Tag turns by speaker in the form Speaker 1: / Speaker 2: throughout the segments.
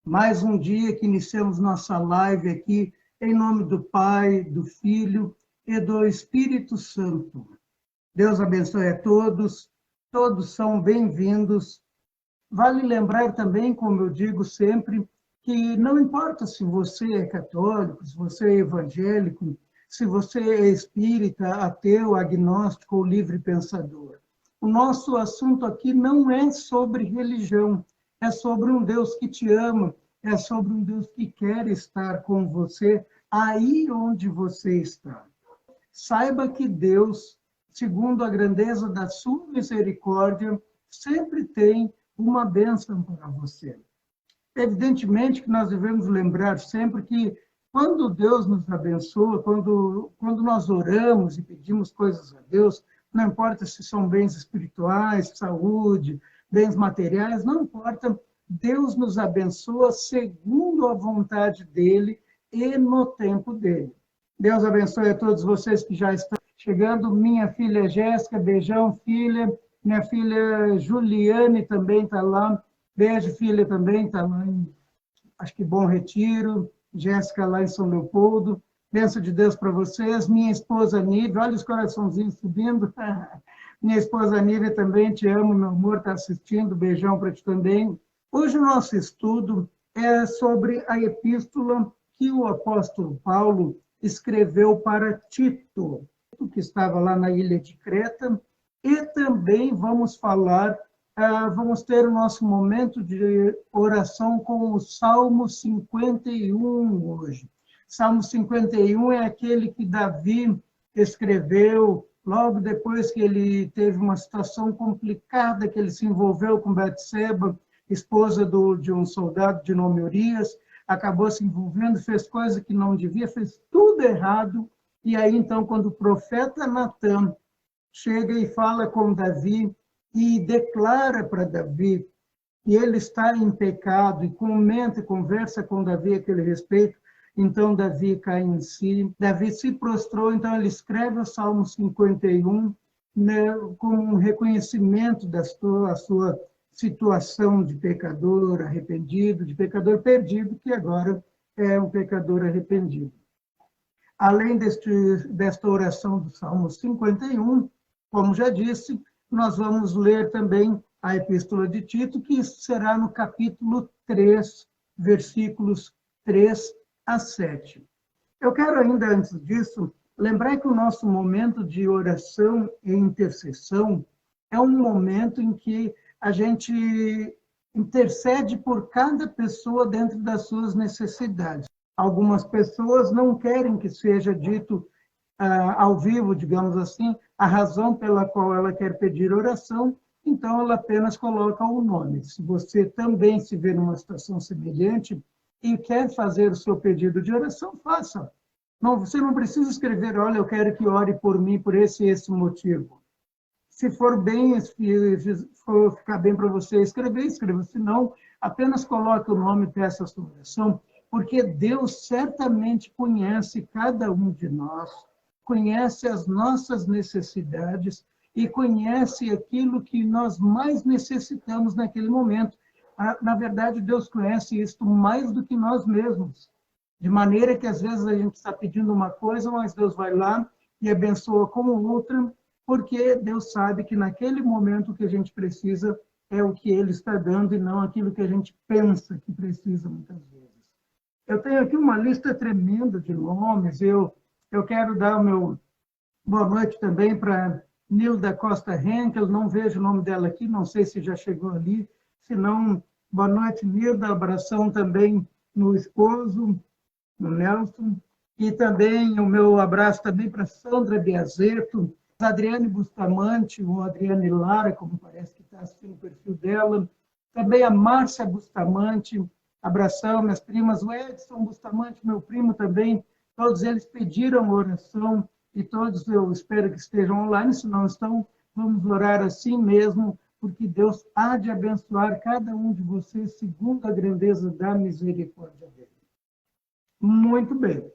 Speaker 1: Mais um dia que iniciamos nossa live aqui, em nome do Pai, do Filho e do Espírito Santo. Deus abençoe a todos, todos são bem-vindos. Vale lembrar também, como eu digo sempre, que não importa se você é católico, se você é evangélico, se você é espírita, ateu, agnóstico ou livre pensador. O nosso assunto aqui não é sobre religião, é sobre um Deus que te ama, é sobre um Deus que quer estar com você aí onde você está. Saiba que Deus, segundo a grandeza da sua misericórdia, sempre tem uma bênção para você. Evidentemente que nós devemos lembrar sempre que quando Deus nos abençoa, quando nós oramos e pedimos coisas a Deus, não importa se são bens espirituais, saúde, bens materiais, não importa, Deus nos abençoa segundo a vontade dele e no tempo dele. Deus abençoe a todos vocês que já estão chegando. Minha filha Jéssica, beijão, filha. Minha filha Juliane também está lá. Beijo, filha, também está lá em, acho que Bom Retiro. Jéssica lá em São Leopoldo. Bênção de Deus para vocês. Minha esposa Nívia, olha os coraçãozinhos subindo. Minha esposa Nívia também, te amo, meu amor, está assistindo. Beijão para ti também. Hoje o nosso estudo é sobre a epístola que o apóstolo Paulo escreveu para Tito, que estava lá na ilha de Creta, e também vamos ter o nosso momento de oração com o Salmo 51 hoje. Salmo 51 é aquele que Davi escreveu logo depois que ele teve uma situação complicada, que ele se envolveu com Betseba, esposa de um soldado de nome Urias, acabou se envolvendo, fez coisa que não devia, fez tudo errado. E aí, então, quando o profeta Natã chega e fala com Davi e declara para Davi que ele está em pecado e comenta e conversa com Davi a aquele respeito, então Davi cai em si, Davi se prostrou, então ele escreve o Salmo 51, né, como um reconhecimento da sua situação de pecador arrependido, de pecador perdido, que agora é um pecador arrependido. Além desta oração do Salmo 51, como já disse, nós vamos ler também a Epístola de Tito, que será no capítulo 3, versículos 3 a 7. Eu quero ainda, antes disso, lembrar que o nosso momento de oração e intercessão é um momento em que a gente intercede por cada pessoa dentro das suas necessidades. Algumas pessoas não querem que seja dito ao vivo, digamos assim, a razão pela qual ela quer pedir oração, então ela apenas coloca o nome. Se você também se vê numa situação semelhante e quer fazer o seu pedido de oração, faça. Não, você não precisa escrever, olha, eu quero que ore por mim por esse e esse motivo. Se for bem, se for ficar bem para você escreva. Se não, apenas coloque o nome e peça a sua oração, porque Deus certamente conhece cada um de nós, conhece as nossas necessidades e conhece aquilo que nós mais necessitamos naquele momento. Na verdade, Deus conhece isto mais do que nós mesmos, de maneira que às vezes a gente está pedindo uma coisa, mas Deus vai lá e abençoa com outra, porque Deus sabe que naquele momento o que a gente precisa é o que Ele está dando e não aquilo que a gente pensa que precisa muitas vezes. Eu tenho aqui uma lista tremenda de nomes, eu quero dar o meu boa noite também para Nilda Costa Henkel, não vejo o nome dela aqui, não sei se já chegou ali, se não, boa noite, Nilda, abração também no esposo, no Nelson, e também o meu abraço também para Sandra Biazeto, Adriane Bustamante, ou Adriane Lara, como parece que está assistindo o perfil dela, também a Márcia Bustamante, abração, minhas primas, o Edson Bustamante, meu primo também, todos eles pediram oração, e todos eu espero que estejam online, se não estão, vamos orar assim mesmo, porque Deus há de abençoar cada um de vocês segundo a grandeza da misericórdia dele. Muito bem.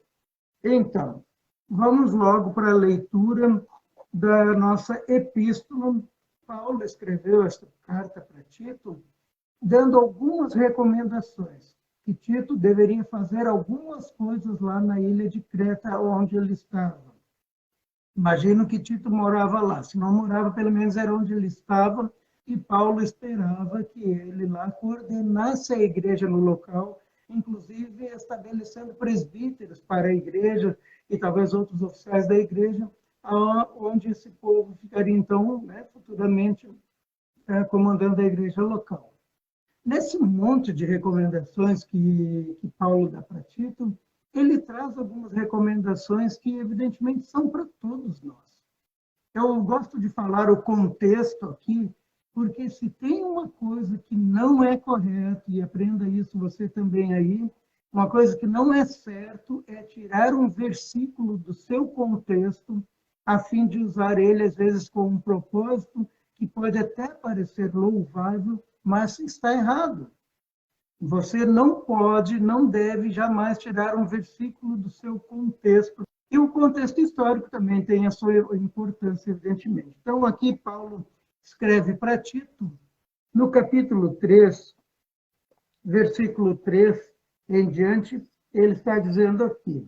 Speaker 1: Então, vamos logo para a leitura da nossa epístola. Paulo escreveu esta carta para Tito, dando algumas recomendações que Tito deveria fazer algumas coisas lá na ilha de Creta, onde ele estava. Imagino que Tito morava lá. Se não morava, pelo menos era onde ele estava, e Paulo esperava que ele lá coordenasse a igreja no local, inclusive estabelecendo presbíteros para a igreja e talvez outros oficiais da igreja, onde esse povo ficaria, então, né, futuramente comandando a igreja local. Nesse monte de recomendações que Paulo dá para Tito, ele traz algumas recomendações que, evidentemente, são para todos nós. Eu gosto de falar o contexto aqui, porque se tem uma coisa que não é correta, e aprenda isso você também aí, uma coisa que não é certo é tirar um versículo do seu contexto a fim de usar ele, às vezes, com um propósito que pode até parecer louvável, mas está errado. Você não pode, não deve jamais tirar um versículo do seu contexto. E o contexto histórico também tem a sua importância, evidentemente. Então, aqui Paulo escreve para Tito, no capítulo 3, versículo 3 em diante, ele está dizendo aqui: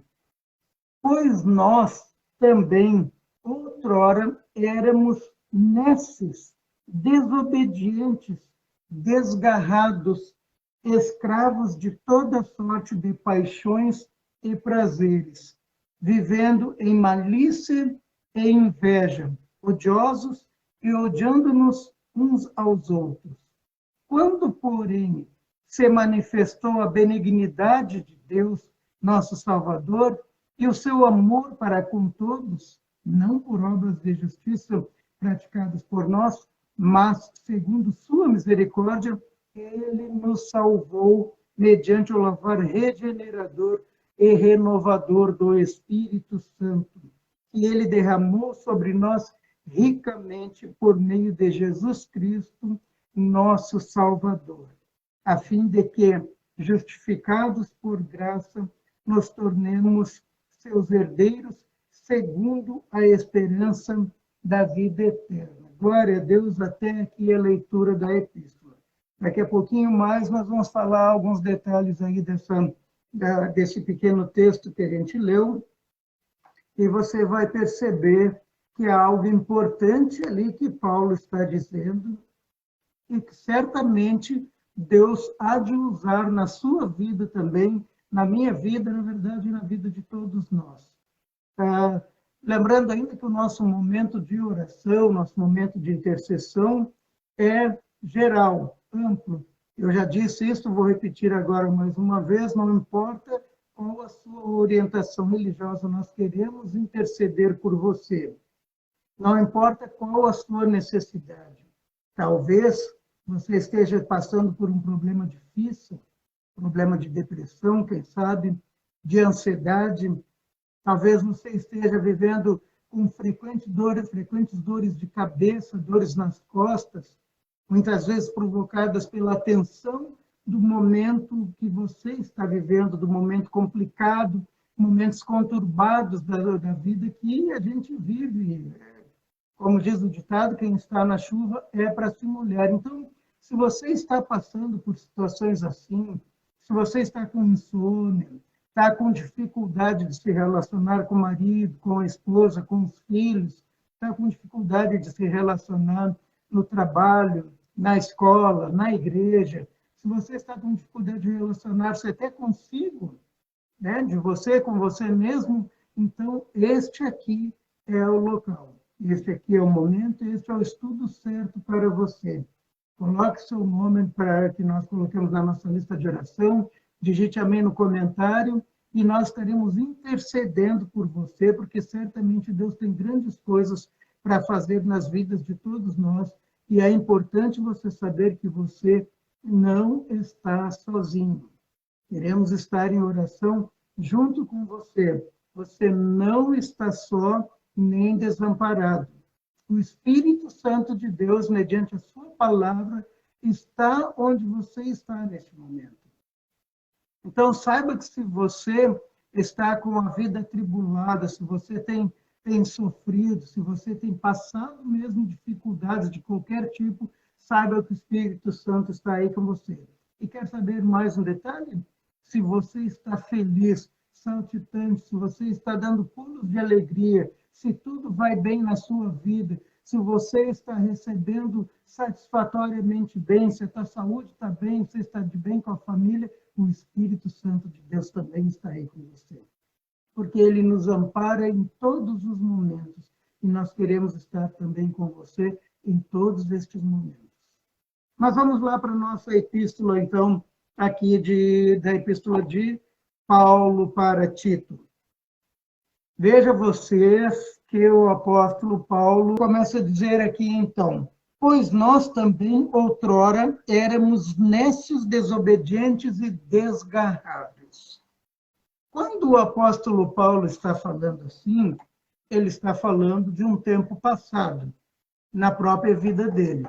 Speaker 1: pois nós também, outrora, éramos nesses, desobedientes, desgarrados, escravos de toda sorte de paixões e prazeres, vivendo em malícia e inveja, odiosos e odiando-nos uns aos outros. Quando, porém, se manifestou a benignidade de Deus, nosso Salvador, e o seu amor para com todos, não por obras de justiça praticadas por nós, mas, segundo sua misericórdia, ele nos salvou mediante o lavar regenerador e renovador do Espírito Santo, que ele derramou sobre nós ricamente por meio de Jesus Cristo, nosso Salvador, a fim de que, justificados por graça, nos tornemos seus herdeiros, segundo a esperança da vida eterna. Glória a Deus, até aqui a leitura da epístola. Daqui a pouquinho mais nós vamos falar alguns detalhes aí desse pequeno texto que a gente leu, e você vai perceber que há algo importante ali que Paulo está dizendo, e que certamente Deus há de usar na sua vida também, na minha vida, na verdade, na vida de todos nós. Lembrando ainda que o nosso momento de oração, nosso momento de intercessão é geral, amplo. Eu já disse isso, vou repetir agora mais uma vez, não importa qual a sua orientação religiosa, nós queremos interceder por você. Não importa qual a sua necessidade. Talvez você esteja passando por um problema difícil, problema de depressão, quem sabe, de ansiedade. Talvez você esteja vivendo com frequentes dores de cabeça, dores nas costas, muitas vezes provocadas pela tensão do momento que você está vivendo, do momento complicado, momentos conturbados da vida que a gente vive. Como diz o ditado, quem está na chuva é para se molhar. Então, se você está passando por situações assim, se você está com insônia, está com dificuldade de se relacionar com o marido, com a esposa, com os filhos, está com dificuldade de se relacionar no trabalho, na escola, na igreja, se você está com dificuldade de relacionar-se até consigo, né, de você com você mesmo, então este aqui é o local. Este aqui é o momento, este é o estudo certo para você. Coloque seu nome para que nós coloquemos na nossa lista de oração, digite amém no comentário e nós estaremos intercedendo por você, porque certamente Deus tem grandes coisas para fazer nas vidas de todos nós e é importante você saber que você não está sozinho. Queremos estar em oração junto com você. Você não está só nem desamparado. O Espírito Santo de Deus, mediante a sua palavra, está onde você está neste momento. Então, saiba que se você está com a vida atribulada, se você tem sofrido, se você tem passado mesmo dificuldades de qualquer tipo, saiba que o Espírito Santo está aí com você. E quer saber mais um detalhe? se você está feliz, saltitante, se você está dando pulos de alegria, se tudo vai bem na sua vida, se você está recebendo satisfatoriamente bem, se a tua saúde está bem, você está de bem com a família, o Espírito Santo de Deus também está aí com você. Porque ele nos ampara em todos os momentos. E nós queremos estar também com você em todos estes momentos. Mas vamos lá para a nossa epístola, então, aqui da epístola de Paulo para Tito. Veja vocês que o apóstolo Paulo começa a dizer aqui, então, pois nós também, outrora, éramos nécios, desobedientes e desgarrados. Quando o apóstolo Paulo está falando assim, ele está falando de um tempo passado, na própria vida dele.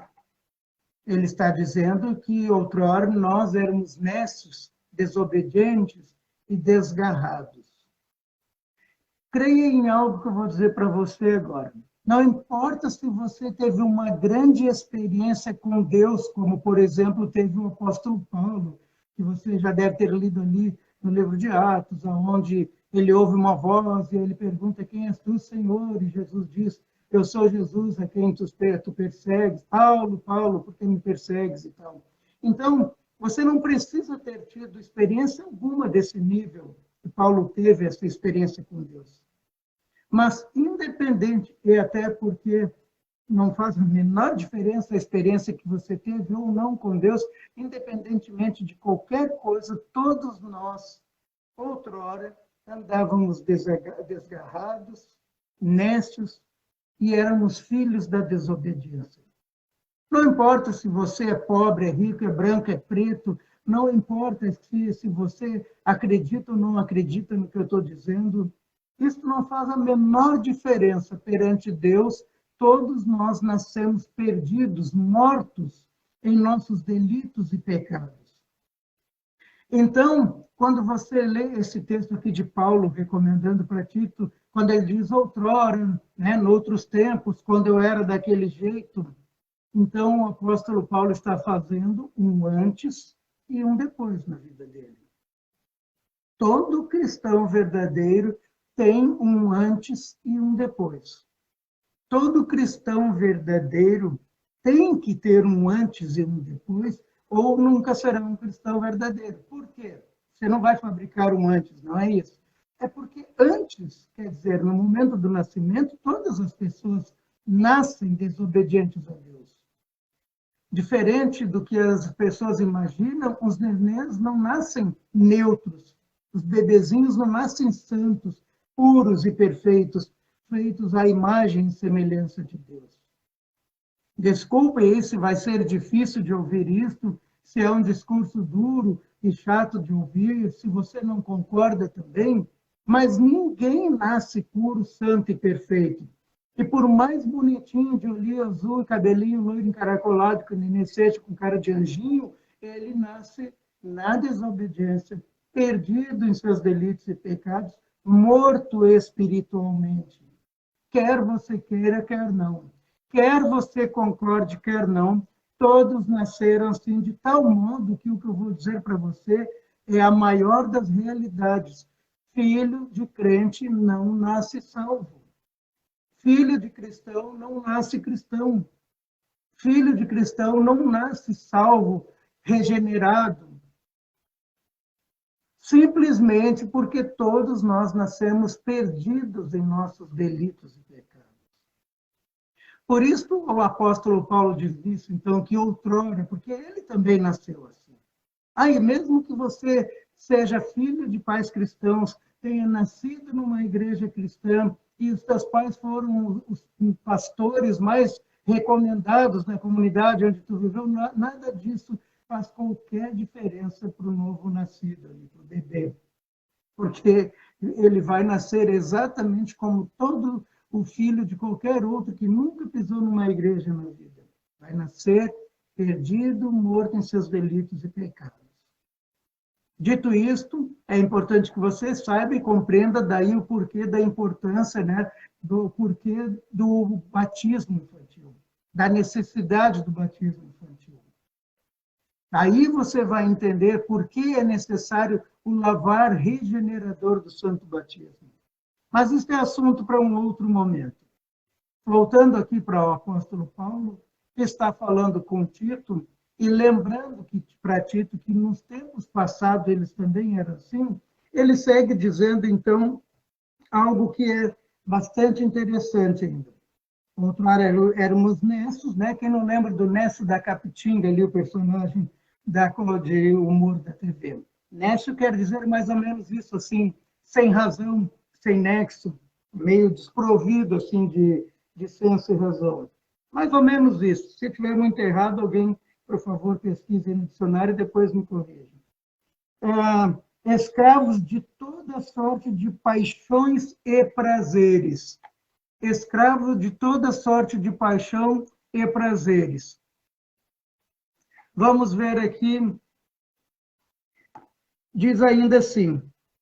Speaker 1: Ele está dizendo que outrora nós éramos nécios, desobedientes e desgarrados. Creia em algo que eu vou dizer para você agora. Não importa se você teve uma grande experiência com Deus, como, por exemplo, teve o apóstolo Paulo, que você já deve ter lido ali no livro de Atos, onde ele ouve uma voz e ele pergunta: quem és tu, Senhor? E Jesus diz: eu sou Jesus a quem tu persegues. Paulo, Paulo, por que me persegues? E tal. Então, você não precisa ter tido experiência alguma desse nível que Paulo teve, essa experiência com Deus. Mas, independente, e até porque não faz a menor diferença a experiência que você teve ou não com Deus, independentemente de qualquer coisa, todos nós, outrora, andávamos desgarrados, nécios, e éramos filhos da desobediência. Não importa se você é pobre, é rico, é branco, é preto, não importa se você acredita ou não acredita no que eu estou dizendo, isso não faz a menor diferença perante Deus. Todos nós nascemos perdidos, mortos em nossos delitos e pecados. Então, quando você lê esse texto aqui de Paulo, recomendando para Tito, quando ele diz outrora, né, noutros tempos, quando eu era daquele jeito, então o apóstolo Paulo está fazendo um antes e um depois na vida dele. Todo cristão verdadeiro tem um antes e um depois. Todo cristão verdadeiro tem que ter um antes e um depois, ou nunca será um cristão verdadeiro. Por quê? Você não vai fabricar um antes, não é isso? É porque antes, quer dizer, no momento do nascimento, todas as pessoas nascem desobedientes a Deus. Diferente do que as pessoas imaginam, os nenês não nascem neutros. Os bebezinhos não nascem santos, puros e perfeitos, feitos à imagem e semelhança de Deus. Desculpe se vai ser difícil de ouvir isto, se é um discurso duro e chato de ouvir, se você não concorda também, mas ninguém nasce puro, santo e perfeito. E por mais bonitinho, de olhinho azul, cabelinho loiro encaracolado, que neném seja com cara de anjinho, ele nasce na desobediência, perdido em seus delitos e pecados, morto espiritualmente. Quer você queira, quer não. Quer você concorde, quer não, todos nasceram assim, de tal modo que o que eu vou dizer para você é a maior das realidades. Filho de crente não nasce salvo. Filho de cristão não nasce cristão. Filho de cristão não nasce salvo, regenerado. Simplesmente porque todos nós nascemos perdidos em nossos delitos e pecados. Por isso o apóstolo Paulo diz isso, então, que outrora, porque ele também nasceu assim. Aí, mesmo que você seja filho de pais cristãos, tenha nascido numa igreja cristã, e os teus pais foram os pastores mais recomendados na comunidade onde tu viveu, nada disso faz qualquer diferença para o novo nascido, para o bebê. Porque ele vai nascer exatamente como todo o filho de qualquer outro que nunca pisou numa igreja na vida. Vai nascer perdido, morto em seus delitos e pecados. Dito isto, é importante que você saiba e compreenda daí o porquê da importância, né, do porquê do batismo infantil, da necessidade do batismo infantil. Aí você vai entender por que é necessário o lavar regenerador do santo batismo. Mas isso é assunto para um outro momento. Voltando aqui para o apóstolo Paulo, que está falando com Tito, e lembrando que para Tito que nos tempos passados eles também eram assim, ele segue dizendo, então, algo que é bastante interessante ainda. Outro éramos Nessos, né? Quem não lembra do Nesso da Capitinga, ali, o personagem de humor da TV. Nesso quer dizer mais ou menos isso, assim, sem razão, sem nexo, meio desprovido, assim, de senso e razão. Mais ou menos isso. Se tiver muito errado, alguém, por favor, pesquise no dicionário e depois me corrija. Escravos de toda sorte de paixões e prazeres. Escravos de toda sorte de paixão e prazeres. Vamos ver aqui. Diz ainda assim: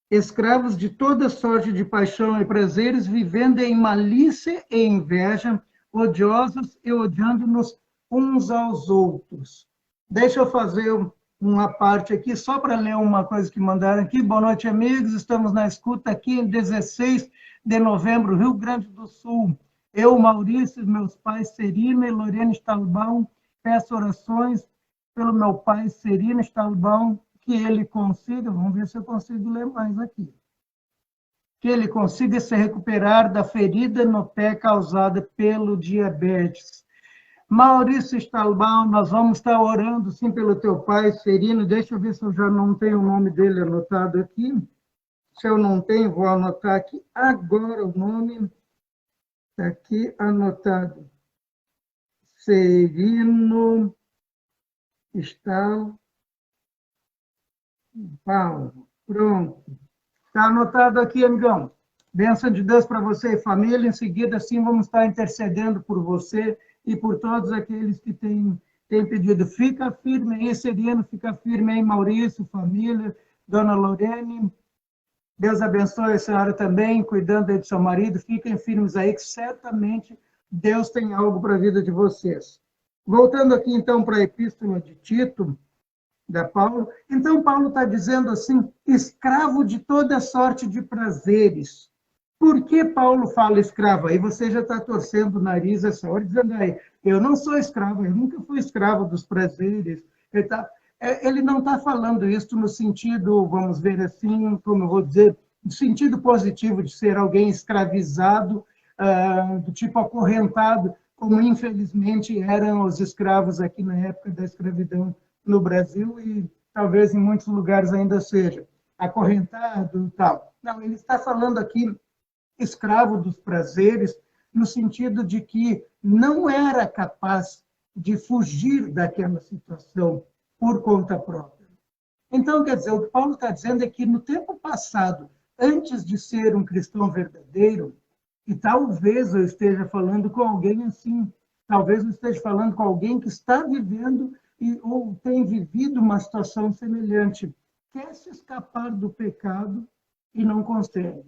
Speaker 1: escravos de toda sorte de paixão e prazeres, vivendo em malícia e inveja, odiosos e odiando-nos uns aos outros. Deixa eu fazer uma parte aqui, só para ler uma coisa que mandaram aqui. Boa noite, amigos. Estamos na escuta aqui em 16 de novembro, Rio Grande do Sul. Eu, Maurício, meus pais, Serina e Lorena Stalbão, peço orações pelo meu pai, Serina Stalbão, que ele consiga, vamos ver se eu consigo ler mais aqui, que ele consiga se recuperar da ferida no pé causada pelo diabetes. Maurício Stalbão, nós vamos estar orando, sim, pelo teu pai, Serino. Deixa eu ver se eu já não tenho o nome dele anotado aqui. Se eu não tenho, vou anotar aqui agora o nome. Está aqui anotado. Serino Stalbão. Pronto. Está anotado aqui, amigão. Bênção de Deus para você e família. Em seguida, sim, vamos estar intercedendo por você e por todos aqueles que têm pedido. Fica firme aí, Serino, fica firme aí, Maurício, família, Dona Lorene. Deus abençoe a senhora também, cuidando aí do seu marido. Fiquem firmes aí, que certamente Deus tem algo para a vida de vocês. Voltando aqui, então, para a Epístola de Tito, da Paulo. Então, Paulo está dizendo assim, escravo de toda sorte de prazeres. Por que Paulo fala escravo? Aí você já está torcendo o nariz essa hora, dizendo aí, eu não sou escravo, eu nunca fui escravo dos prazeres. Ele não está falando isso no sentido, vamos ver assim, como eu vou dizer, no sentido positivo de ser alguém escravizado, do tipo acorrentado, como infelizmente eram os escravos aqui na época da escravidão no Brasil e talvez em muitos lugares ainda seja, acorrentado e tal. Não, ele está falando aqui escravo dos prazeres, no sentido de que não era capaz de fugir daquela situação por conta própria. Então, quer dizer, o que Paulo está dizendo é que no tempo passado, antes de ser um cristão verdadeiro, e talvez eu esteja falando com alguém assim, talvez eu esteja falando com alguém que está vivendo ou tem vivido uma situação semelhante, quer se escapar do pecado e não consegue.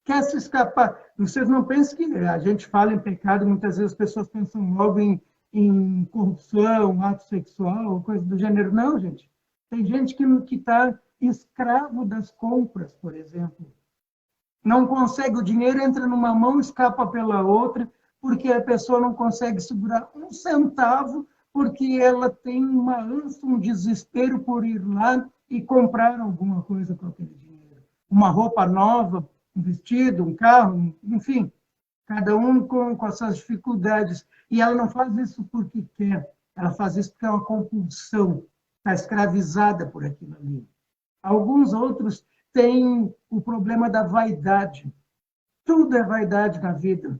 Speaker 1: Quer se escapar. Vocês não pensem que a gente fala em pecado, muitas vezes as pessoas pensam logo em corrupção, ato sexual, coisa do gênero. Não, gente. Tem gente que está escravo das compras, por exemplo. Não consegue, o dinheiro entra numa mão, escapa pela outra, porque a pessoa não consegue segurar um centavo, porque ela tem uma ânsia, um desespero por ir lá e comprar alguma coisa com aquele dinheiro. Uma roupa nova, um vestido, um carro, enfim, cada um com as suas dificuldades. E ela não faz isso porque quer, ela faz isso porque é uma compulsão, está escravizada por aquilo ali. Alguns outros têm o problema da vaidade. Tudo é vaidade na vida.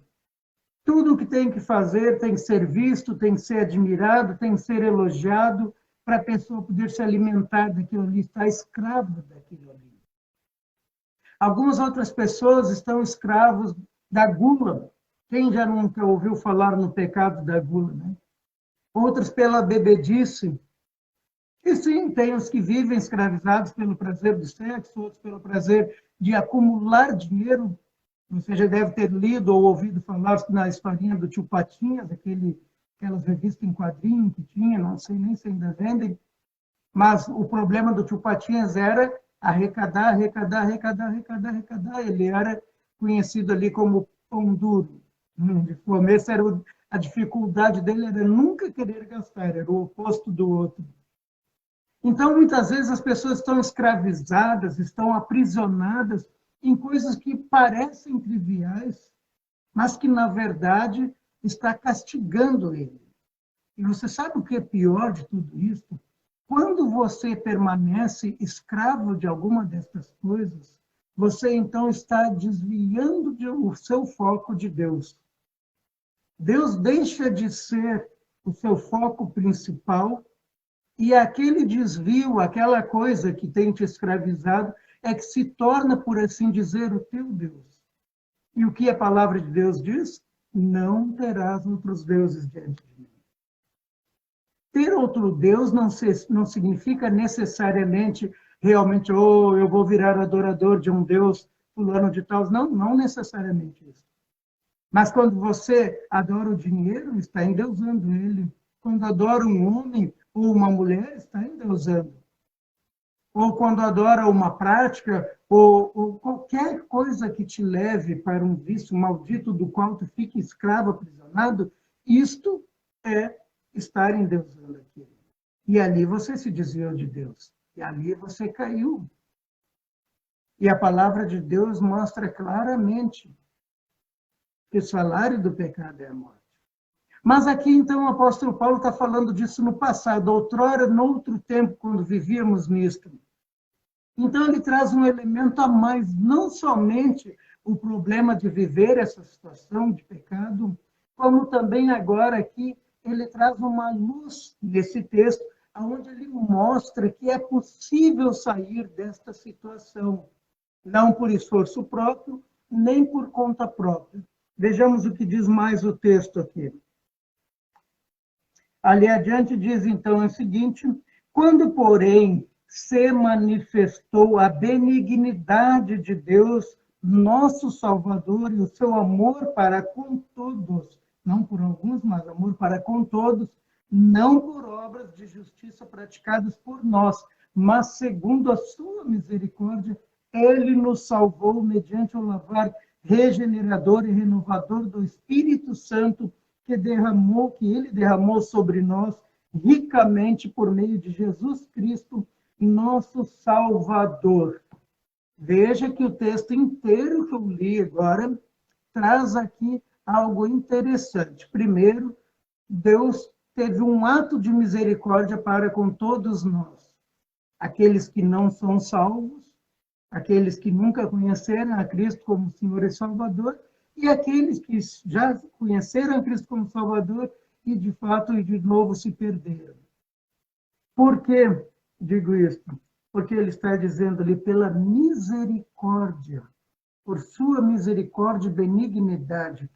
Speaker 1: Tudo o que tem que fazer tem que ser visto, tem que ser admirado, tem que ser elogiado para a pessoa poder se alimentar daquilo ali, estar escrava daquilo ali. Algumas outras pessoas estão escravos da gula. Quem já nunca ouviu falar no pecado da gula, né? Outros pela bebedice. E sim, tem os que vivem escravizados pelo prazer do sexo, outros pelo prazer de acumular dinheiro. Você já deve ter lido ou ouvido falar na historinha do Tio Patinhas, aquelas revistas em quadrinho que tinha, não sei nem se ainda vendem, mas o problema do Tio Patinhas era arrecadar, arrecadar, arrecadar, arrecadar, arrecadar. Ele era conhecido ali como pão duro. De começo, a dificuldade dele era nunca querer gastar, era o oposto do outro. Então, muitas vezes, as pessoas estão escravizadas, estão aprisionadas em coisas que parecem triviais, mas que, na verdade, está castigando ele. E você sabe o que é pior de tudo isso? Quando você permanece escravo de alguma destas coisas, você então está desviando o seu foco de Deus. Deus deixa de ser o seu foco principal e aquele desvio, aquela coisa que tem te escravizado, é que se torna, por assim dizer, o teu Deus. E o que a palavra de Deus diz? Não terás outros deuses diante de mim. Ter outro Deus não significa necessariamente, realmente, eu vou virar adorador de um Deus fulano de tal. Não, não necessariamente isso. Mas quando você adora o dinheiro, está endeusando ele. Quando adora um homem ou uma mulher, está endeusando. Ou quando adora uma prática, ou qualquer coisa que te leve para um vício maldito do qual tu fique escravo, aprisionado, isto é estar endeusando aquilo. E ali você se desviou de Deus. E ali você caiu. E a palavra de Deus mostra claramente que o salário do pecado é a morte. Mas aqui, então, o apóstolo Paulo está falando disso no passado, outrora, noutro tempo, quando vivíamos nisto. Então, ele traz um elemento a mais, não somente o problema de viver essa situação de pecado, como também agora aqui ele traz uma luz nesse texto, onde ele mostra que é possível sair desta situação, não por esforço próprio, nem por conta própria. Vejamos o que diz mais o texto aqui. Ali adiante diz, então, o seguinte: quando, porém, se manifestou a benignidade de Deus, nosso Salvador, e o seu amor para com todos, não por alguns, mas amor para com todos, não por obras de justiça praticadas por nós, mas segundo a sua misericórdia, ele nos salvou mediante o lavar regenerador e renovador do Espírito Santo que ele derramou sobre nós ricamente por meio de Jesus Cristo, nosso Salvador. Veja que o texto inteiro que eu li agora traz aqui algo interessante. Primeiro, Deus teve um ato de misericórdia para com todos nós. Aqueles que não são salvos, aqueles que nunca conheceram a Cristo como Senhor e Salvador, e aqueles que já conheceram a Cristo como Salvador e, de fato, e de novo se perderam. Por que digo isso? Porque ele está dizendo ali, pela misericórdia, por sua misericórdia e benignidade.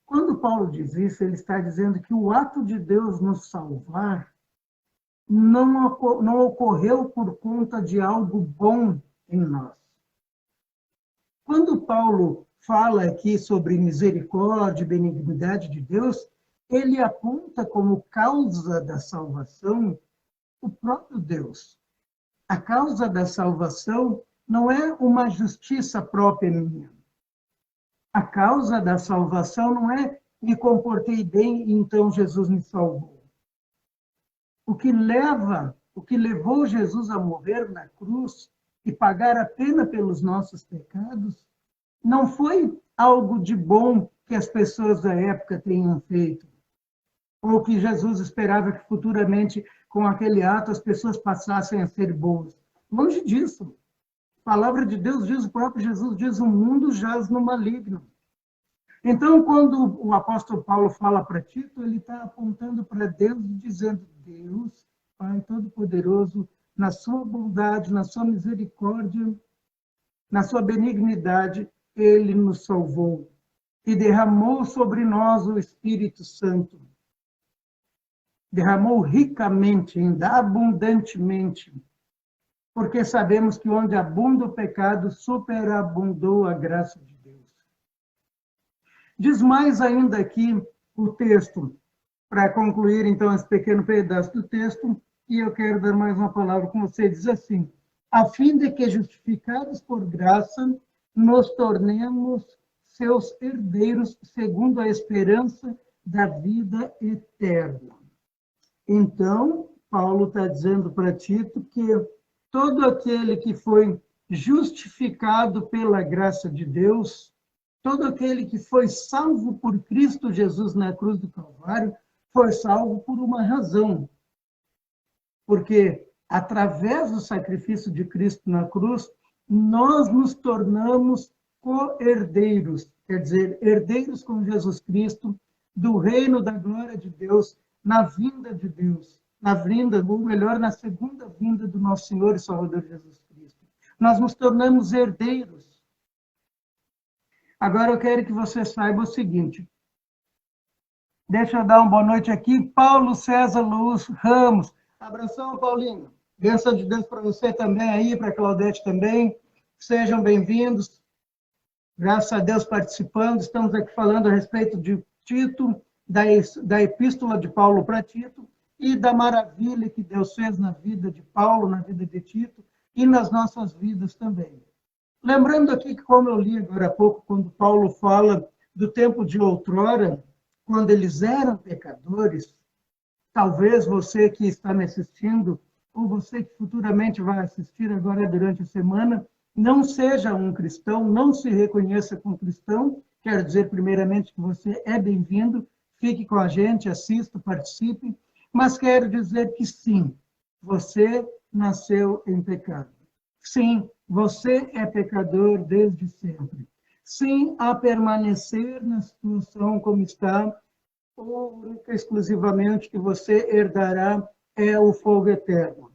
Speaker 1: Quando Paulo diz isso, ele está dizendo que o ato de Deus nos salvar não ocorreu por conta de algo bom em nós. Quando Paulo fala aqui sobre misericórdia e benignidade de Deus, ele aponta como causa da salvação o próprio Deus. A causa da salvação não é uma justiça própria minha. A causa da salvação não é me comportei bem e então Jesus me salvou. O que levou Jesus a morrer na cruz e pagar a pena pelos nossos pecados não foi algo de bom que as pessoas da época tenham feito, ou que Jesus esperava que futuramente, com aquele ato, as pessoas passassem a ser boas. Longe disso. A palavra de Deus diz, o próprio Jesus diz, o mundo jaz no maligno. Então, quando o apóstolo Paulo fala para Tito, ele está apontando para Deus e dizendo, Deus, Pai Todo-Poderoso, na sua bondade, na sua misericórdia, na sua benignidade, ele nos salvou e derramou sobre nós o Espírito Santo. Derramou ricamente, ainda abundantemente, porque sabemos que onde abunda o pecado, superabundou a graça de Deus. Diz mais ainda aqui o texto, para concluir então esse pequeno pedaço do texto, e eu quero dar mais uma palavra com você, diz assim, a fim de que, justificados por graça, nos tornemos seus herdeiros segundo a esperança da vida eterna. Então, Paulo está dizendo para Tito que todo aquele que foi justificado pela graça de Deus, todo aquele que foi salvo por Cristo Jesus na cruz do Calvário, foi salvo por uma razão. Porque, através do sacrifício de Cristo na cruz, nós nos tornamos co-herdeiros, quer dizer, herdeiros com Jesus Cristo, do reino da glória de Deus, na vinda de Deus, na vinda, ou melhor, na segunda vinda do nosso Senhor e Salvador Jesus Cristo. Nós nos tornamos herdeiros. Agora eu quero que você saiba o seguinte. Deixa eu dar uma boa noite aqui. Paulo César Luz Ramos. Abração, Paulinho. Bênção de Deus para você também aí, para a Claudete também. Sejam bem-vindos. Graças a Deus participando. Estamos aqui falando a respeito de Tito, da epístola de Paulo para Tito e da maravilha que Deus fez na vida de Paulo, na vida de Tito e nas nossas vidas também. Lembrando aqui que, como eu li agora há pouco, quando Paulo fala do tempo de outrora, quando eles eram pecadores, talvez você que está me assistindo, ou você que futuramente vai assistir agora durante a semana, não seja um cristão, não se reconheça como cristão, quero dizer primeiramente que você é bem-vindo, fique com a gente, assista, participe, mas quero dizer que sim, você nasceu em pecado. Sim, você é pecador desde sempre. Sim, a permanecer na situação como está, única exclusivamente que você herdará é o fogo eterno.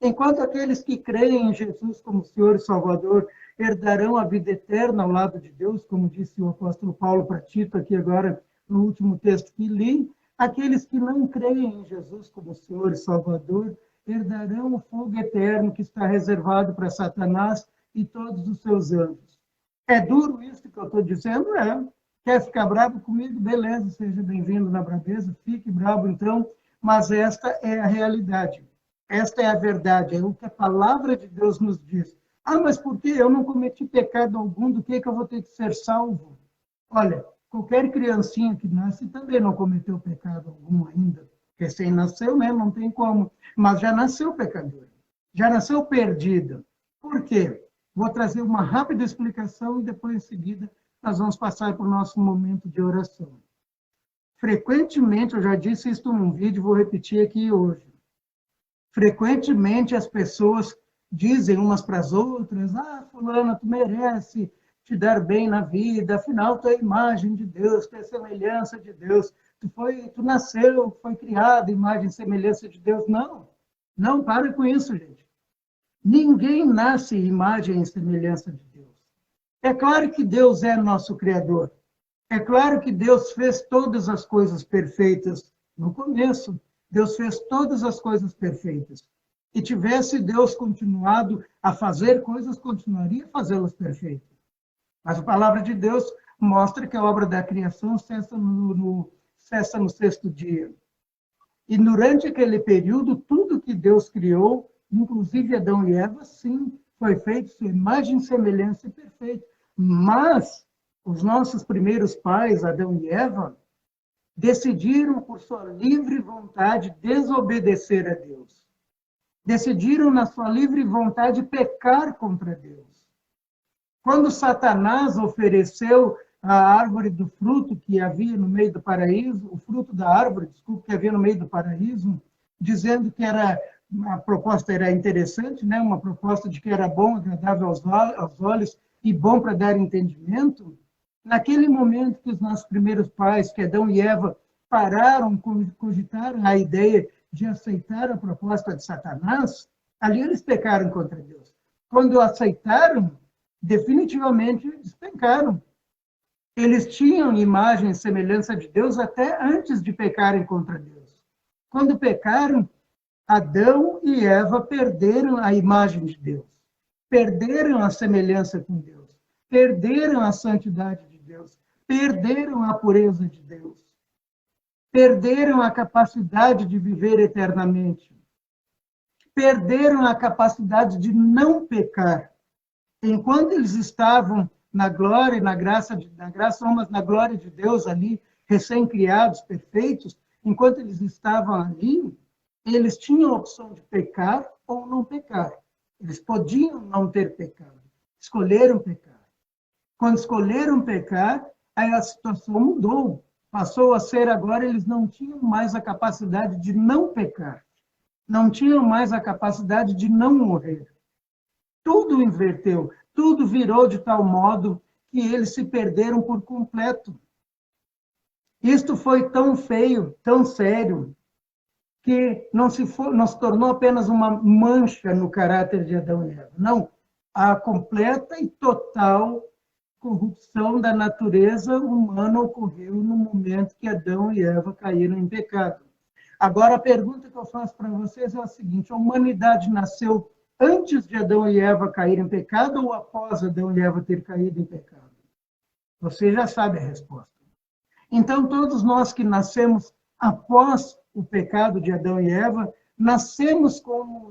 Speaker 1: Enquanto aqueles que creem em Jesus como Senhor e Salvador herdarão a vida eterna ao lado de Deus, como disse o apóstolo Paulo para Tito aqui agora no último texto que li, aqueles que não creem em Jesus como Senhor e Salvador herdarão o fogo eterno que está reservado para Satanás e todos os seus anjos. É duro isso que eu estou dizendo? É. Quer ficar bravo comigo? Beleza, seja bem-vindo na braveza, fique bravo então, mas esta é a realidade. Esta é a verdade, é o que a palavra de Deus nos diz. Ah, mas por que eu não cometi pecado algum? Do que eu vou ter que ser salvo? Olha, qualquer criancinha que nasce também não cometeu pecado algum ainda. Porque sem nasceu, né? Não tem como. Mas já nasceu pecador. Já nasceu perdida. Por quê? Vou trazer uma rápida explicação e depois, em seguida, nós vamos passar para o nosso momento de oração. Frequentemente, eu já disse isso num vídeo, vou repetir aqui hoje. Frequentemente as pessoas dizem umas para as outras, fulana, tu merece te dar bem na vida, afinal tu é a imagem de Deus, tu é a semelhança de Deus, tu nasceu, foi criado imagem e semelhança de Deus. Não, pare com isso, gente. Ninguém nasce imagem e semelhança de Deus. É claro que Deus é nosso Criador. É claro que Deus fez todas as coisas perfeitas no começo. Deus fez todas as coisas perfeitas. E tivesse Deus continuado a fazer coisas, continuaria a fazê-las perfeitas. Mas a palavra de Deus mostra que a obra da criação cessa no sexto dia. E durante aquele período, tudo que Deus criou, inclusive Adão e Eva, sim, foi feito sua imagem e semelhança perfeita. Mas os nossos primeiros pais, Adão e Eva, decidiram, por sua livre vontade, desobedecer a Deus. Decidiram, na sua livre vontade, pecar contra Deus. Quando Satanás ofereceu a árvore do fruto que havia no meio do paraíso, o fruto da árvore, desculpa, que havia no meio do paraíso, dizendo que a proposta era interessante, né? Uma proposta de que era bom, agradável aos olhos e bom para dar entendimento, naquele momento que os nossos primeiros pais, que Adão e Eva, pararam, cogitaram a ideia de aceitar a proposta de Satanás, ali eles pecaram contra Deus. Quando aceitaram, definitivamente despencaram. Eles tinham imagem e semelhança de Deus até antes de pecarem contra Deus. Quando pecaram, Adão e Eva perderam a imagem de Deus, perderam a semelhança com Deus, perderam a santidade de Deus, perderam a pureza de Deus, perderam a capacidade de viver eternamente, perderam a capacidade de não pecar. Enquanto eles estavam na glória e na graça, mas na glória de Deus ali, recém-criados, perfeitos, enquanto eles estavam ali, eles tinham a opção de pecar ou não pecar. Eles podiam não ter pecado. Escolheram pecar. Quando escolheram pecar, aí a situação mudou. Passou a ser agora, eles não tinham mais a capacidade de não pecar. Não tinham mais a capacidade de não morrer. Tudo inverteu, tudo virou de tal modo que eles se perderam por completo. Isto foi tão feio, tão sério, que não se tornou apenas uma mancha no caráter de Adão e Eva. Não, a completa e total corrupção da natureza humana ocorreu no momento que Adão e Eva caíram em pecado. Agora, a pergunta que eu faço para vocês é a seguinte: a humanidade nasceu antes de Adão e Eva caírem em pecado ou após Adão e Eva ter caído em pecado? Você já sabe a resposta. Então, todos nós que nascemos após o pecado de Adão e Eva, nascemos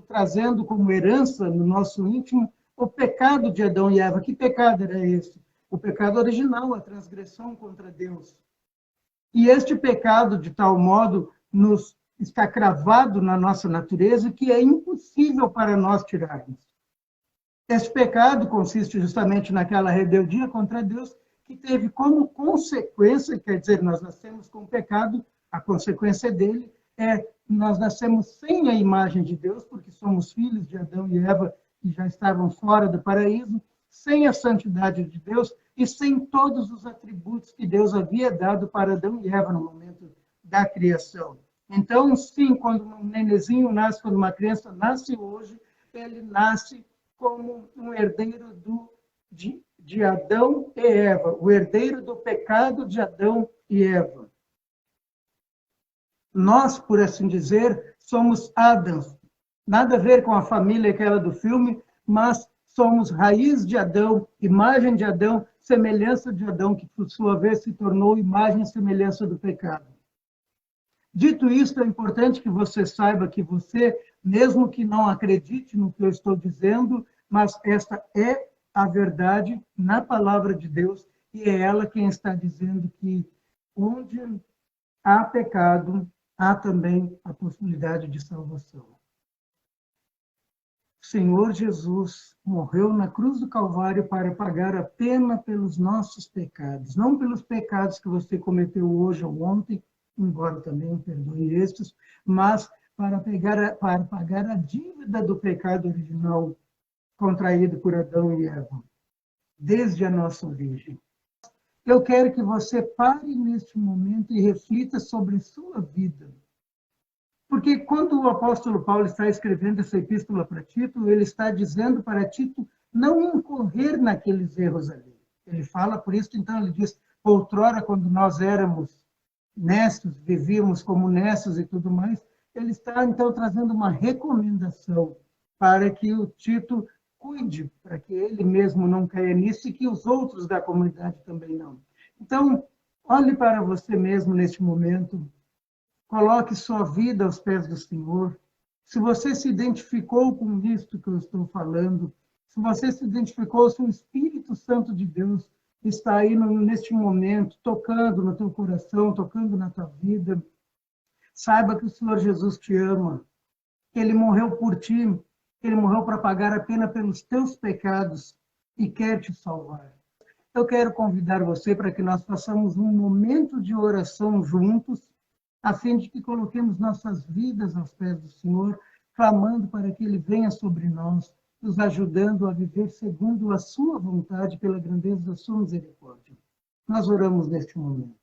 Speaker 1: trazendo como herança no nosso íntimo o pecado de Adão e Eva. Que pecado era esse? O pecado original, a transgressão contra Deus. E este pecado, de tal modo, está cravado na nossa natureza que é impossível para nós tirarmos. Esse pecado consiste justamente naquela rebeldia contra Deus que teve como consequência, quer dizer, nós nascemos com o pecado, a consequência dele é nós nascemos sem a imagem de Deus, porque somos filhos de Adão e Eva que já estavam fora do paraíso, sem a santidade de Deus e sem todos os atributos que Deus havia dado para Adão e Eva no momento da criação. Então, sim, quando um nenenzinho nasce, quando uma criança nasce hoje, ele nasce como um herdeiro de Adão e Eva, o herdeiro do pecado de Adão e Eva. Nós, por assim dizer, somos Adams. Nada a ver com a família aquela do filme, mas somos raiz de Adão, imagem de Adão, semelhança de Adão, que por sua vez se tornou imagem e semelhança do pecado. Dito isto, é importante que você saiba que você, mesmo que não acredite no que eu estou dizendo, mas esta é a verdade na palavra de Deus, e é ela quem está dizendo que onde há pecado, há também a possibilidade de salvação. O Senhor Jesus morreu na cruz do Calvário para pagar a pena pelos nossos pecados, não pelos pecados que você cometeu hoje ou ontem, embora também perdoe estes, mas para pagar a dívida do pecado original contraído por Adão e Eva, desde a nossa origem. Eu quero que você pare neste momento e reflita sobre sua vida. Porque quando o apóstolo Paulo está escrevendo essa epístola para Tito, ele está dizendo para Tito não incorrer naqueles erros ali. Ele fala por isso, então ele diz, outrora, quando nós éramos nestos, vivíamos como nestos e tudo mais, ele está então trazendo uma recomendação para que o Tito cuide, para que ele mesmo não caia nisso e que os outros da comunidade também não. Então, olhe para você mesmo neste momento, coloque sua vida aos pés do Senhor. Se você se identificou com isto que eu estou falando, se você se identificou, se o Espírito Santo de Deus está aí neste momento, tocando no teu coração, tocando na tua vida, saiba que o Senhor Jesus te ama, que Ele morreu por ti, que Ele morreu para pagar a pena pelos teus pecados e quer te salvar. Eu quero convidar você para que nós façamos um momento de oração juntos, a fim de que coloquemos nossas vidas aos pés do Senhor, clamando para que Ele venha sobre nós, nos ajudando a viver segundo a sua vontade, pela grandeza da sua misericórdia. Nós oramos neste momento.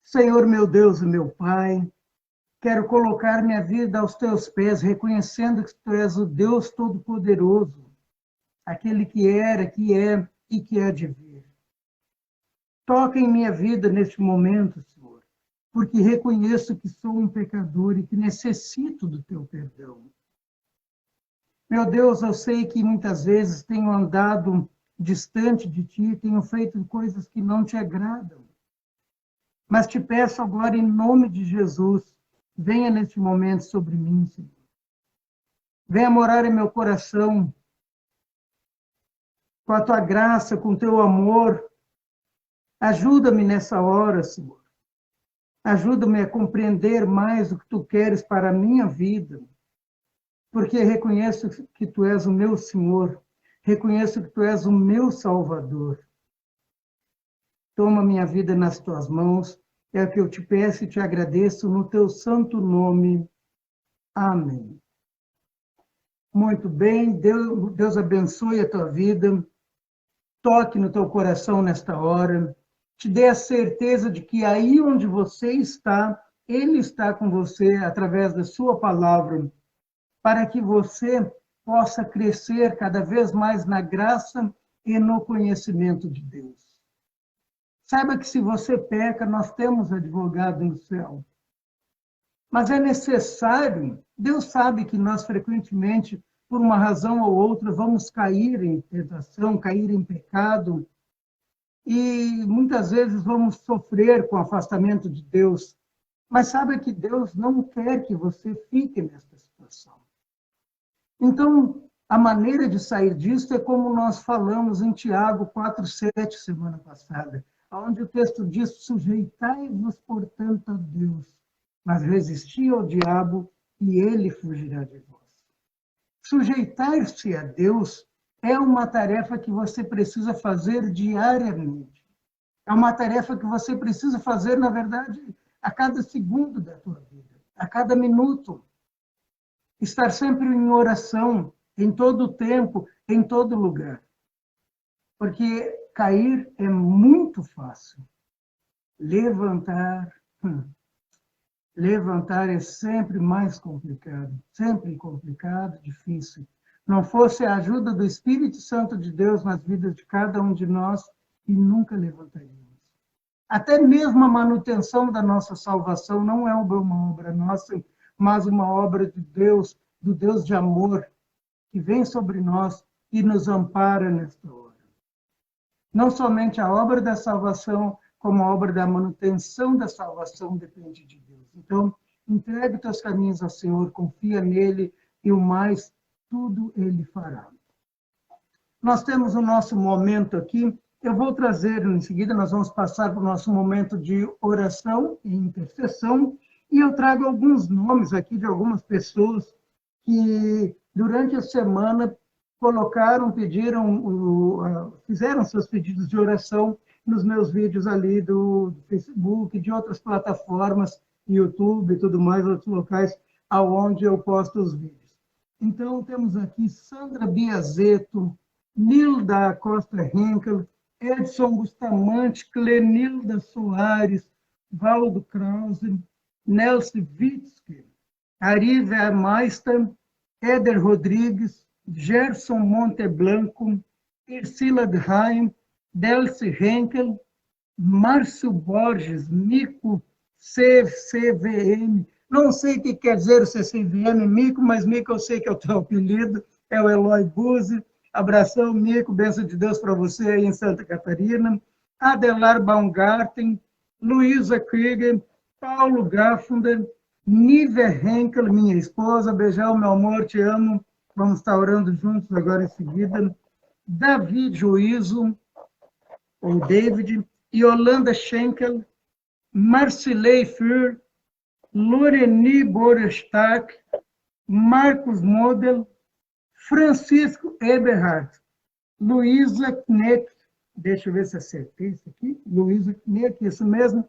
Speaker 1: Senhor, meu Deus e meu Pai, quero colocar minha vida aos teus pés, reconhecendo que tu és o Deus Todo-Poderoso, aquele que era, que é e que há de vir. Toca em minha vida neste momento, Senhor, porque reconheço que sou um pecador e que necessito do teu perdão. Meu Deus, eu sei que muitas vezes tenho andado distante de ti, tenho feito coisas que não te agradam. Mas te peço agora, em nome de Jesus, venha neste momento sobre mim, Senhor. Venha morar em meu coração, com a tua graça, com o teu amor. Ajuda-me nessa hora, Senhor. Ajuda-me a compreender mais o que tu queres para a minha vida, porque reconheço que tu és o meu Senhor, reconheço que tu és o meu Salvador. Toma minha vida nas tuas mãos, é o que eu te peço e te agradeço no teu santo nome. Amém. Muito bem, Deus abençoe a tua vida, toque no teu coração nesta hora, te dê a certeza de que aí onde você está, Ele está com você através da sua palavra, para que você possa crescer cada vez mais na graça e no conhecimento de Deus. Saiba que se você peca, nós temos advogado no céu. Mas é necessário, Deus sabe que nós frequentemente, por uma razão ou outra, vamos cair em tentação, cair em pecado, e muitas vezes vamos sofrer com o afastamento de Deus. Mas saiba que Deus não quer que você fique nesta situação. Então, a maneira de sair disso é como nós falamos em Tiago 4,7, semana passada, onde o texto diz: sujeitai-vos, portanto, a Deus, mas resisti ao diabo e ele fugirá de vós. Sujeitar-se a Deus é uma tarefa que você precisa fazer diariamente. É uma tarefa que você precisa fazer, na verdade, a cada segundo da tua vida, a cada minuto. Estar sempre em oração, em todo o tempo, em todo lugar. Porque cair é muito fácil. Levantar é sempre mais complicado, difícil. Não fosse a ajuda do Espírito Santo de Deus nas vidas de cada um de nós, e nunca levantaríamos. Até mesmo a manutenção da nossa salvação não é uma obra nossa, mas uma obra de Deus, do Deus de amor, que vem sobre nós e nos ampara nesta hora. Não somente a obra da salvação, como a obra da manutenção da salvação depende de Deus. Então, entregue teus caminhos ao Senhor, confia nele e o mais, tudo ele fará. Nós temos o nosso momento aqui. Eu vou trazer, em seguida, nós vamos passar para o nosso momento de oração e intercessão, e eu trago alguns nomes aqui de algumas pessoas que, durante a semana, fizeram seus pedidos de oração nos meus vídeos ali do Facebook, de outras plataformas, YouTube e tudo mais, outros locais aonde eu posto os vídeos. Então, temos aqui Sandra Biazeto, Nilda Costa Henkel, Edson Bustamante, Clenilda Soares, Valdo Krause, Nelson Witzke, Arívia Meister, Éder Rodrigues, Gerson Monteblanco, Irsila Dhaim, Delci Henkel, Márcio Borges, Mico CCVM. Não sei o que quer dizer o CCVM, Mico, mas Mico eu sei que é o teu apelido, é o Eloy Buzzi. Abração, Mico, bênção de Deus para você aí em Santa Catarina. Adelar Baumgarten, Luísa Krieger, Paulo Gaffender, Nívia Henkel, minha esposa. Beijão, meu amor, te amo. Vamos estar orando juntos agora em seguida. David Juízo, ou David, Yolanda Schenkel, Marcilei Für, Loreni Borestak, Marcos Model, Francisco Eberhardt, Luísa Knecht, deixa eu ver se acertei isso aqui, Luísa Knecht, isso mesmo,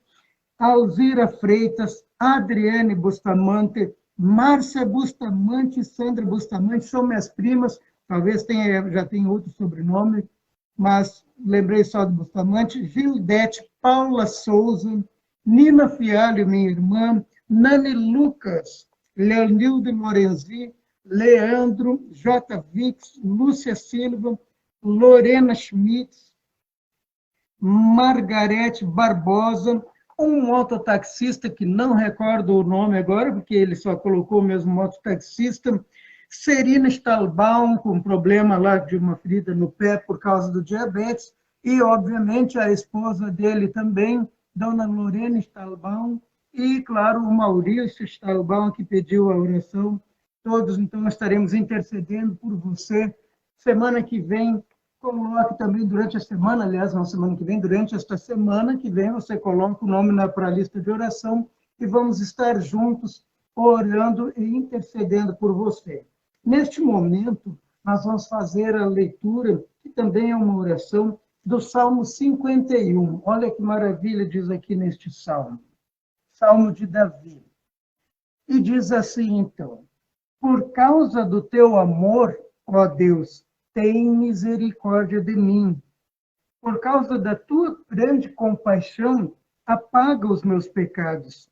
Speaker 1: Alzira Freitas, Adriane Bustamante, Márcia Bustamante e Sandra Bustamante, são minhas primas, talvez já tenha outro sobrenome, mas lembrei só do Bustamante, Gildete, Paula Souza, Nina Fialho, minha irmã, Nani Lucas, Leonildo Lorenzi, Leandro, J. Vix, Lúcia Silva, Lorena Schmitz, Margarete Barbosa, um mototaxista que não recordo o nome agora, porque ele só colocou o mesmo mototaxista, Serina Stahlbaum, com problema lá de uma ferida no pé por causa do diabetes, e, obviamente, a esposa dele também, Dona Lorena Stahlbaum, e, claro, o Maurício Stahlbaum, que pediu a oração. Todos, então, estaremos intercedendo por você. Semana que vem, coloque também durante a semana, aliás, não semana que vem, durante esta semana que vem, você coloca o nome para a lista de oração e vamos estar juntos orando e intercedendo por você. Neste momento, nós vamos fazer a leitura, que também é uma oração, do Salmo 51. Olha que maravilha diz aqui neste Salmo. Salmo de Davi. E diz assim, então: por causa do teu amor, ó Deus, tem misericórdia de mim. Por causa da tua grande compaixão, apaga os meus pecados.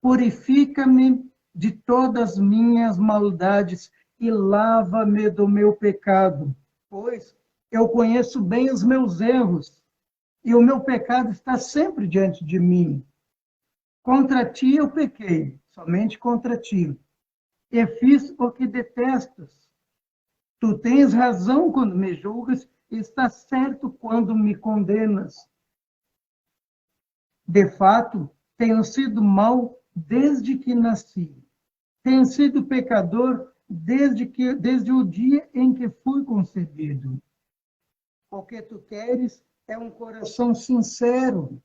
Speaker 1: Purifica-me de todas as minhas maldades e lava-me do meu pecado, pois eu conheço bem os meus erros e o meu pecado está sempre diante de mim. Contra ti eu pequei, somente contra ti, e fiz o que detestas. Tu tens razão quando me julgas e estás certo quando me condenas. De fato, tenho sido mau desde que nasci. Tenho sido pecador desde o dia em que fui concebido. O que tu queres é um coração sincero.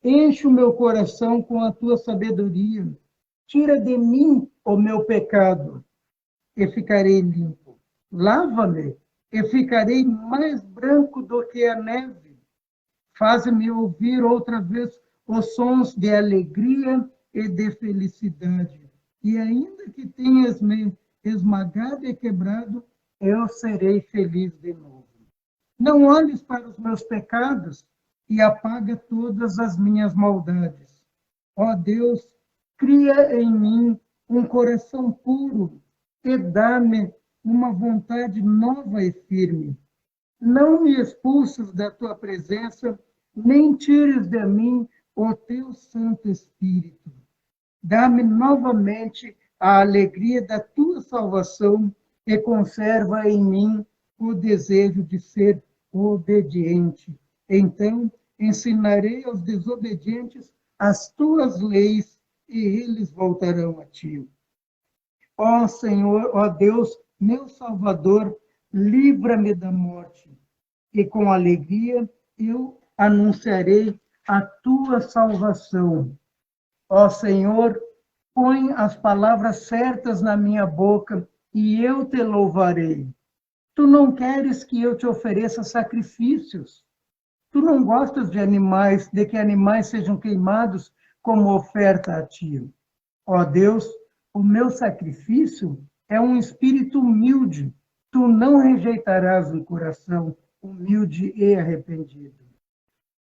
Speaker 1: Enche o meu coração com a tua sabedoria. Tira de mim o meu pecado e ficarei limpo. Lava-me e ficarei mais branco do que a neve. Faz-me ouvir outra vez os sons de alegria e de felicidade. E ainda que tenhas me esmagado e quebrado, eu serei feliz de novo. Não olhes para os meus pecados e apaga todas as minhas maldades. Ó Deus, cria em mim um coração puro e dá-me uma vontade nova e firme. Não me expulses da tua presença, nem tires de mim o teu Santo Espírito. Dá-me novamente a alegria da tua salvação e conserva em mim o desejo de ser obediente. Então ensinarei aos desobedientes as tuas leis e eles voltarão a ti. Ó Senhor, ó Deus, meu Salvador, livra-me da morte e com alegria eu anunciarei a tua salvação. Ó Senhor, põe as palavras certas na minha boca e eu te louvarei. Tu não queres que eu te ofereça sacrifícios. Tu não gostas de que animais sejam queimados como oferta a ti. Ó Deus, o meu sacrifício é um espírito humilde. Tu não rejeitarás um coração humilde e arrependido.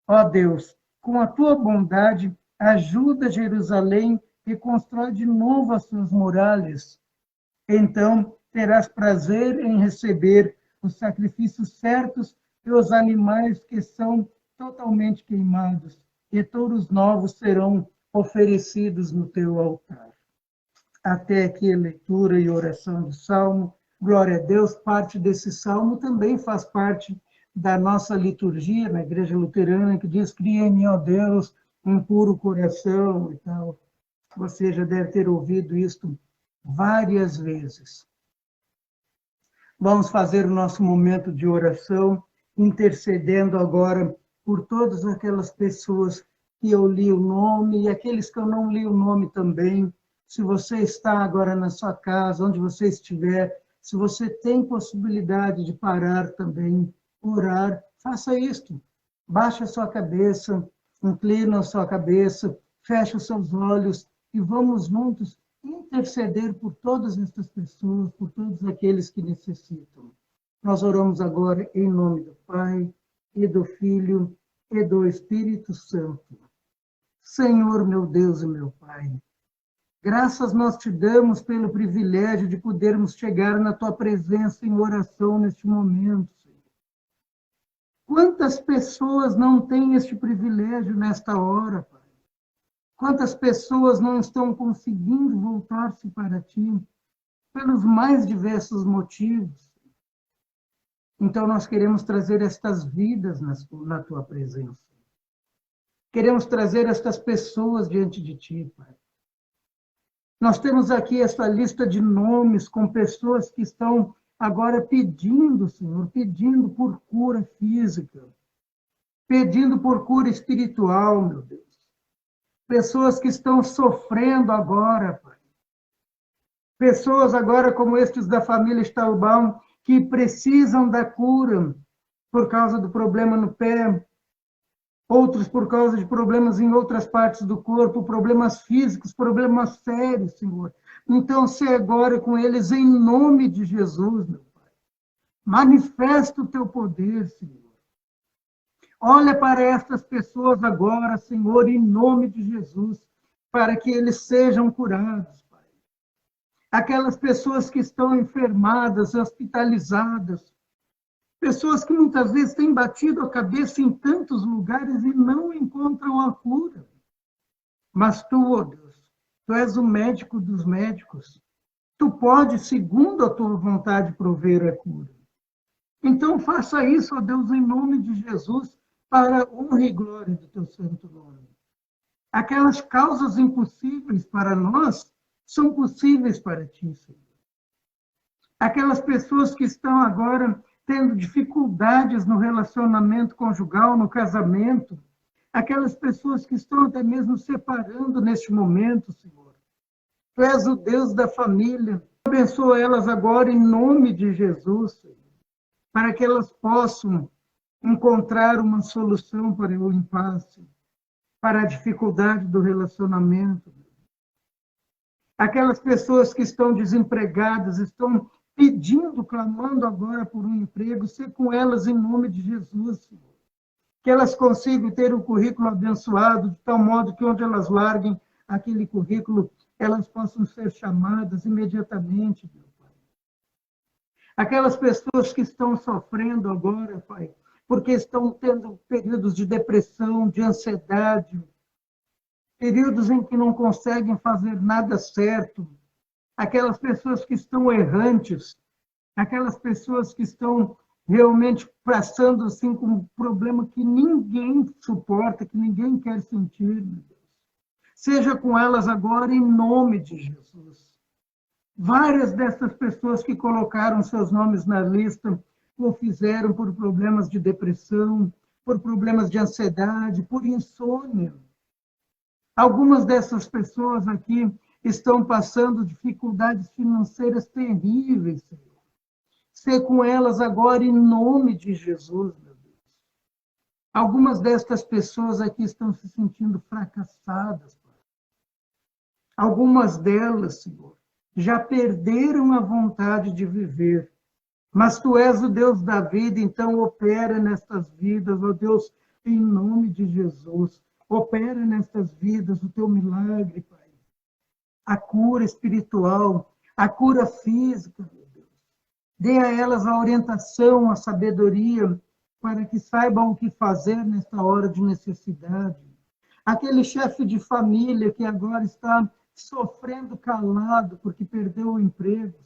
Speaker 1: Ó Deus, com a tua bondade, ajuda Jerusalém e constrói de novo as suas muralhas. Então terás prazer em receber os sacrifícios certos e os animais que são totalmente queimados, e touros novos serão oferecidos no teu altar. Até aqui a leitura e oração do Salmo. Glória a Deus, parte desse Salmo também faz parte da nossa liturgia na Igreja Luterana, que diz: cria em mim, ó Deus, um puro coração e tal. Você já deve ter ouvido isto várias vezes. Vamos fazer o nosso momento de oração, intercedendo agora por todas aquelas pessoas que eu li o nome e aqueles que eu não li o nome também. Se você está agora na sua casa, onde você estiver, se você tem possibilidade de parar também, orar, faça isto. Baixe a sua cabeça, inclina a sua cabeça, feche os seus olhos e vamos juntos interceder por todas estas pessoas, por todos aqueles que necessitam. Nós oramos agora em nome do Pai, e do Filho, e do Espírito Santo. Senhor, meu Deus e meu Pai, graças nós te damos pelo privilégio de podermos chegar na tua presença em oração neste momento, Senhor. Quantas pessoas não têm este privilégio nesta hora, Pai? Quantas pessoas não estão conseguindo voltar-se para ti pelos mais diversos motivos? Então nós queremos trazer estas vidas na tua presença. Queremos trazer estas pessoas diante de ti, Pai. Nós temos aqui essa lista de nomes com pessoas que estão agora pedindo, Senhor, pedindo por cura física, pedindo por cura espiritual, meu Deus. Pessoas que estão sofrendo agora, Pai. Pessoas agora como estes da família Stahlbaum, que precisam da cura por causa do problema no pé, outros por causa de problemas em outras partes do corpo, problemas físicos, problemas sérios, Senhor. Então, se agora com eles, em nome de Jesus, meu Pai. Manifesta o teu poder, Senhor. Olha para estas pessoas agora, Senhor, em nome de Jesus, para que eles sejam curados, Pai. Aquelas pessoas que estão enfermadas, hospitalizadas, pessoas que muitas vezes têm batido a cabeça em tantos lugares e não encontram a cura. Mas tu, ó Deus, tu és o médico dos médicos. Tu podes, segundo a tua vontade, prover a cura. Então faça isso, ó Deus, em nome de Jesus, para a honra e glória do teu santo nome. Aquelas causas impossíveis para nós são possíveis para ti, Senhor. Aquelas pessoas que estão agora tendo dificuldades no relacionamento conjugal, no casamento, aquelas pessoas que estão até mesmo separando neste momento, Senhor. Tu és o Deus da família. Abençoa elas agora em nome de Jesus, Senhor, para que elas possam encontrar uma solução para o impasse, para a dificuldade do relacionamento. Aquelas pessoas que estão desempregadas, estão pedindo, clamando agora por um emprego, ser com elas em nome de Jesus, Senhor. Que elas consigam ter um currículo abençoado, de tal modo que onde elas larguem aquele currículo, elas possam ser chamadas imediatamente, meu Pai. Aquelas pessoas que estão sofrendo agora, Pai, porque estão tendo períodos de depressão, de ansiedade, períodos em que não conseguem fazer nada certo, aquelas pessoas que estão errantes, aquelas pessoas que estão realmente passando assim com um problema que ninguém suporta, que ninguém quer sentir, meu Deus. Seja com elas agora em nome de Jesus. Várias dessas pessoas que colocaram seus nomes na lista o fizeram por problemas de depressão, por problemas de ansiedade, por insônia. Algumas dessas pessoas aqui estão passando dificuldades financeiras terríveis, Senhor. Ser com elas agora em nome de Jesus, meu Deus. Algumas destas pessoas aqui estão se sentindo fracassadas, Pai. Algumas delas, Senhor, já perderam a vontade de viver. Mas tu és o Deus da vida, então opera nestas vidas, ó Deus, em nome de Jesus. Opera nestas vidas o teu milagre, Pai. A cura espiritual, a cura física, meu Deus. Dê a elas a orientação, a sabedoria, para que saibam o que fazer nesta hora de necessidade. Aquele chefe de família que agora está sofrendo calado porque perdeu o emprego.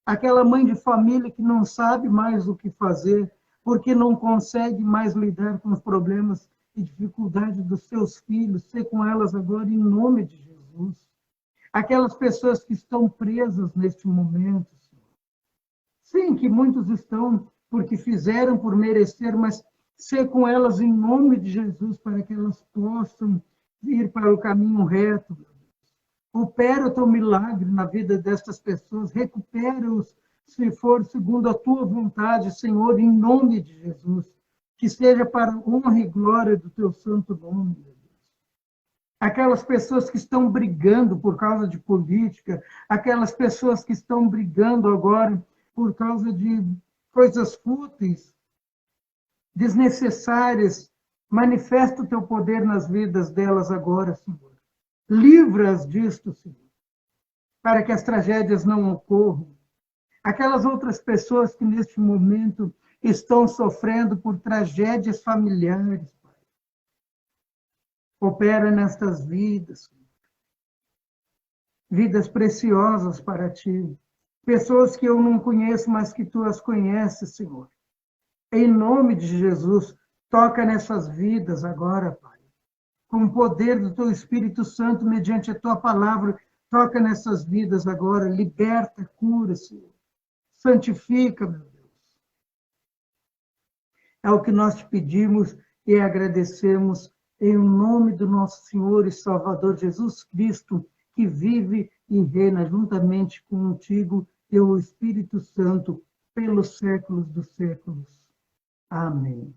Speaker 1: Aquela mãe de família que não sabe mais o que fazer, porque não consegue mais lidar com os problemas e dificuldades dos seus filhos, ser com elas agora em nome de Jesus. Aquelas pessoas que estão presas neste momento, Senhor. Sim, que muitos estão porque fizeram por merecer, mas ser com elas em nome de Jesus para que elas possam ir para o caminho reto, meu Deus. Opera o teu milagre na vida destas pessoas, recupera-os, se for segundo a tua vontade, Senhor, em nome de Jesus. Que seja para a honra e glória do teu santo nome, meu Deus. Aquelas pessoas que estão brigando por causa de política, aquelas pessoas que estão brigando agora por causa de coisas fúteis, desnecessárias, manifesta o teu poder nas vidas delas agora, Senhor. Livra-as disto, Senhor, para que as tragédias não ocorram. Aquelas outras pessoas que neste momento estão sofrendo por tragédias familiares, Pai. Opera nestas vidas, Senhor. Vidas preciosas para Ti. Pessoas que eu não conheço, mas que Tu as conheces, Senhor. Em nome de Jesus, toca nessas vidas agora, Pai. Com o poder do Teu Espírito Santo, mediante a Tua palavra, Toca nessas vidas agora, liberta, cura, Senhor. Santifica, meu Deus. É o que nós te pedimos e agradecemos em nome do nosso Senhor e Salvador Jesus Cristo, que vive e reina juntamente contigo e o Espírito Santo pelos séculos dos séculos. Amém.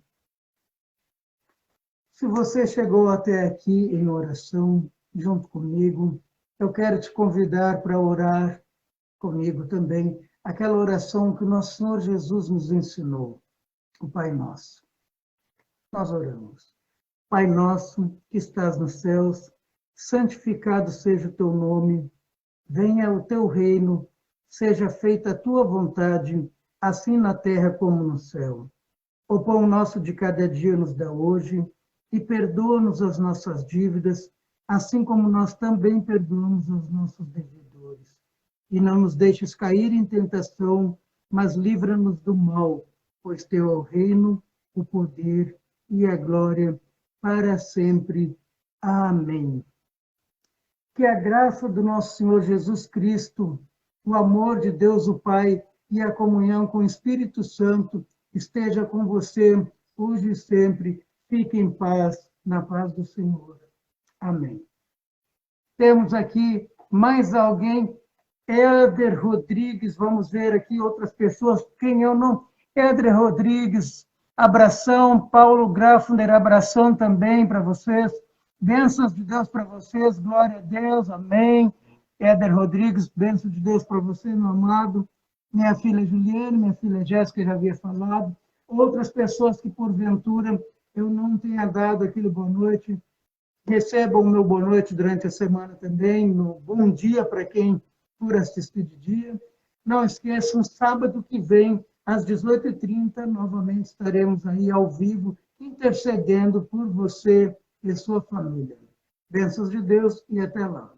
Speaker 1: Se você chegou até aqui em oração, junto comigo, eu quero te convidar para orar comigo também, aquela oração que o nosso Senhor Jesus nos ensinou, o Pai Nosso. Nós oramos. Pai nosso, que estás nos céus, santificado seja o teu nome, venha o teu reino, seja feita a tua vontade, assim na terra como no céu. O pão nosso de cada dia nos dá hoje, e perdoa-nos as nossas dívidas, assim como nós também perdoamos aos nossos devedores. E não nos deixes cair em tentação, mas livra-nos do mal, pois teu é o reino, o poder e a glória para sempre. Amém. Que a graça do nosso Senhor Jesus Cristo, o amor de Deus o Pai e a comunhão com o Espírito Santo esteja com você hoje e sempre. Fique em paz, na paz do Senhor. Amém. Temos aqui mais alguém, Éder Rodrigues, vamos ver aqui outras pessoas, quem eu não... Éder Rodrigues, abração, Paulo Grafner, abração também para vocês, bênçãos de Deus para vocês, glória a Deus, amém. Éder Rodrigues, bênção de Deus para você, meu amado, minha filha Juliane, minha filha Jéssica, já havia falado, outras pessoas que porventura eu não tenha dado aquele boa noite, recebam o meu boa noite durante a semana também, no bom dia para quem for assistir de dia. Não esqueçam, sábado que vem, às 18h30, novamente estaremos aí ao vivo, intercedendo por você e sua família. Bênçãos de Deus e até lá.